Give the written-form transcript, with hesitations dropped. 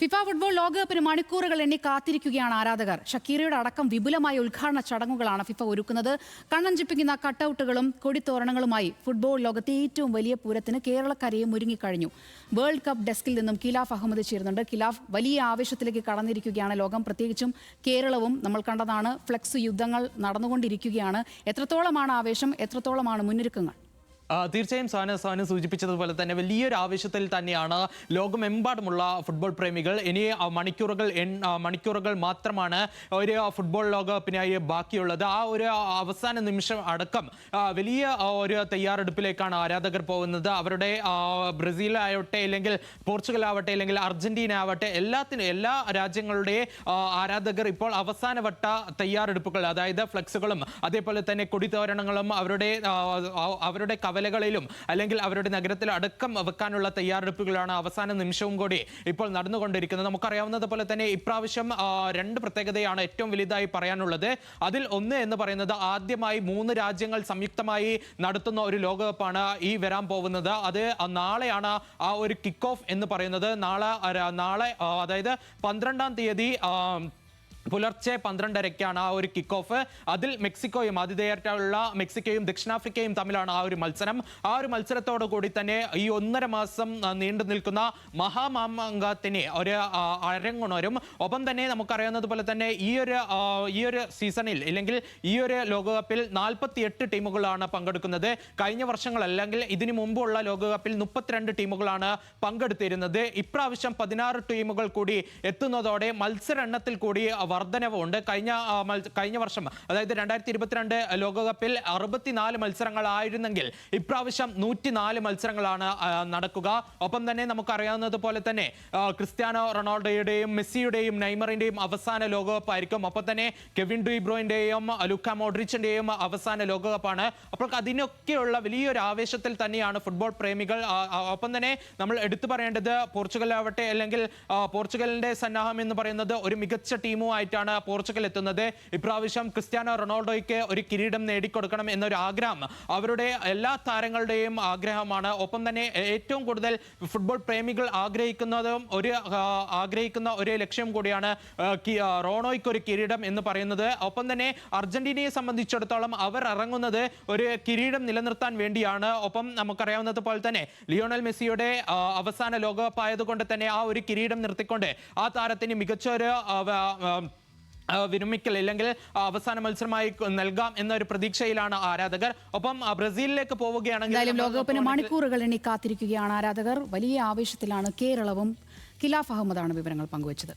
FIFA football ലോകകപ്പിന് മണിക്കൂറുകൾ എണ്ണി കാത്തിരിക്കുകയാണ് ആരാധകർ. ഷക്കീറയുടെ അടക്കം വിപുലമായ ഉദ്ഘാടന ചടങ്ങുകളാണ് ഫിഫ ഒരുക്കുന്നത്. കണ്ണഞ്ചിപ്പിക്കുന്ന കട്ടൌട്ടുകളും കൊടിത്തോരണങ്ങളുമായി ഫുട്ബോൾ ലോകത്തെ ഏറ്റവും വലിയ പൂരത്തിന് കേരളക്കരയും ഒരുങ്ങിക്കഴിഞ്ഞു. വേൾഡ് കപ്പ് ഡെസ്കിൽ നിന്നും കിലാഫ് അഹമ്മദ് ചേരുന്നുണ്ട്. കിലാഫ്, വലിയ ആവേശത്തിലേക്ക് കടന്നിരിക്കുകയാണ് ലോകം, പ്രത്യേകിച്ചും കേരളവും. നമ്മൾ കണ്ടതാണ്, ഫ്ലെക്സ് യുദ്ധങ്ങൾ നടന്നുകൊണ്ടിരിക്കുകയാണ്. എത്രത്തോളമാണ് ആവേശം, എത്രത്തോളമാണ് മുന്നൊരുക്കങ്ങൾ? തീർച്ചയായും സാന സൂചിപ്പിച്ചതുപോലെ തന്നെ വലിയൊരു ആവേശത്തിൽ തന്നെയാണ് ലോകമെമ്പാടുമുള്ള ഫുട്ബോൾ പ്രേമികൾ. ഇനി മണിക്കൂറുകൾ മാത്രമാണ് ഒരു ഫുട്ബോൾ ലോകകപ്പിനായി ബാക്കിയുള്ളത്. ആ ഒരു അവസാന നിമിഷം അടക്കം വലിയ ഒരു തയ്യാറെടുപ്പിലേക്കാണ് ആരാധകർ പോകുന്നത്. അവരുടെ ബ്രസീലാവട്ടെ, അല്ലെങ്കിൽ പോർച്ചുഗൽ ആവട്ടെ, അല്ലെങ്കിൽ അർജന്റീന ആവട്ടെ, എല്ലാ രാജ്യങ്ങളുടെ ആരാധകർ ഇപ്പോൾ അവസാനവട്ട തയ്യാറെടുപ്പുകൾ, അതായത് ഫ്ലെക്സുകളും അതേപോലെ തന്നെ കൊടിത്തോരണങ്ങളും അവരുടെ കവലകളിലും അല്ലെങ്കിൽ അവരുടെ നഗരത്തിൽ അടക്കം വെക്കാനുള്ള തയ്യാറെടുപ്പുകളാണ് അവസാന നിമിഷവും കൂടി ഇപ്പോൾ നടന്നുകൊണ്ടിരിക്കുന്നത്. നമുക്കറിയാവുന്നത് പോലെ തന്നെ ഇപ്രാവശ്യം രണ്ട് പ്രത്യേകതയാണ് ഏറ്റവും വലുതായി പറയാനുള്ളത്. അതിൽ ഒന്ന് എന്ന് പറയുന്നത്, ആദ്യമായി 3 രാജ്യങ്ങൾ സംയുക്തമായി നടത്തുന്ന ഒരു ലോകകപ്പാണ് ഈ വരാൻ പോകുന്നത്. അത് നാളെയാണ് ആ ഒരു കിക്ക് ഓഫ് എന്ന് പറയുന്നത്. നാളെ അതായത് 12-ാം തീയതി പുലർച്ചെ 12:30-ക്കാണ് ആ ഒരു കിക്ക് ഓഫ്. അതിൽ ആതിഥേയരായിട്ടുള്ള മെക്സിക്കോയും ദക്ഷിണാഫ്രിക്കയും തമ്മിലാണ് ആ ഒരു മത്സരം. ആ ഒരു മത്സരത്തോടു കൂടി തന്നെ ഈ 1.5 മാസം നീണ്ടു നിൽക്കുന്ന മഹാമാമാങ്കത്തിന് ഒരു അരങ്ങുണരും. ഒപ്പം തന്നെ നമുക്കറിയാവുന്നത് പോലെ തന്നെ ഈ ഒരു സീസണിൽ, അല്ലെങ്കിൽ ഈ ഒരു ലോകകപ്പിൽ 48 ടീമുകളാണ് പങ്കെടുക്കുന്നത്. കഴിഞ്ഞ വർഷങ്ങൾ അല്ലെങ്കിൽ ഇതിനു മുമ്പുള്ള ലോകകപ്പിൽ 32 ടീമുകളാണ് പങ്കെടുത്തിരുന്നത്. ഇപ്രാവശ്യം 16 ടീമുകൾ കൂടി എത്തുന്നതോടെ മത്സര എണ്ണത്തിൽ കൂടി വർധനവുണ്ട്. കഴിഞ്ഞ വർഷം, അതായത് 2022 ലോകകപ്പിൽ 64 മത്സരങ്ങളായിരുന്നെങ്കിൽ ഇപ്രാവശ്യം 104 മത്സരങ്ങളാണ് നടക്കുക. ഒപ്പം തന്നെ നമുക്കറിയാവുന്നത് പോലെ തന്നെ ക്രിസ്ത്യാനോ റൊണാൾഡോയുടെയും മെസ്സിയുടെയും നെയ്മറിന്റെയും അവസാന ലോകകപ്പായിരിക്കും. ഒപ്പം തന്നെ കെവിൻ ഡി ബ്രൂയിന്റെയും ലുക്ക മോഡ്രിച്ചിന്റെയും അവസാന ലോകകപ്പാണ്. അപ്പോൾ അതിനൊക്കെയുള്ള വലിയൊരു ആവേശത്തിൽ തന്നെയാണ് ഫുട്ബോൾ പ്രേമികൾ. ഒപ്പം തന്നെ നമ്മൾ എടുത്തു പറയേണ്ടത്, പോർച്ചുഗലാവട്ടെ, അല്ലെങ്കിൽ പോർച്ചുഗലിന്റെ സന്നാഹം എന്ന് പറയുന്നത് ഒരു മികച്ച ടീമുമായിട്ടാണ് പോർച്ചുഗൽ എത്തുന്നത്. ഇപ്രാവശ്യം ക്രിസ്ത്യാനോ റൊണാൾഡോയ്ക്ക് ഒരു കിരീടം നേടിക്കൊടുക്കണം എന്നൊരു ആഗ്രഹം അവരുടെ എല്ലാ താരങ്ങളുടെയും ആഗ്രഹമാണ്. ഒപ്പം തന്നെ ഏറ്റവും കൂടുതൽ ഫുട്ബോൾ പ്രേമികൾ ആഗ്രഹിക്കുന്ന ഒരു ലക്ഷ്യം കൂടിയാണ് റോണോയ്ക്ക് ഒരു കിരീടം എന്ന് പറയുന്നത്. ഒപ്പം തന്നെ അർജന്റീനയെ സംബന്ധിച്ചിടത്തോളം അവർ ഇറങ്ങുന്നത് ഒരു കിരീടം നിലനിർത്താൻ വേണ്ടിയാണ്. ഒപ്പം നമുക്കറിയാവുന്നത് പോലെ തന്നെ ലിയോണൽ മെസ്സിയുടെ അവസാന ലോകകപ്പ് ആയതുകൊണ്ട് തന്നെ ആ ഒരു കിരീടം നിർത്തിക്കൊണ്ട് ആ താരത്തിന് മികച്ചൊരു വിരമിക്കൽ, അല്ലെങ്കിൽ അവസാന മത്സരമായി നൽകാം എന്നൊരു പ്രതീക്ഷയിലാണ് ആരാധകർ. ഒപ്പം ബ്രസീലിലേക്ക് പോവുകയാണെങ്കിൽ ലോകകപ്പിന് മണിക്കൂറുകൾ എണ്ണി കാത്തിരിക്കുകയാണ് ആരാധകർ. വലിയ ആവേശത്തിലാണ് കേരളവും. കിലാഫ് അഹമ്മദാണ് വിവരങ്ങൾ പങ്കുവച്ചത്.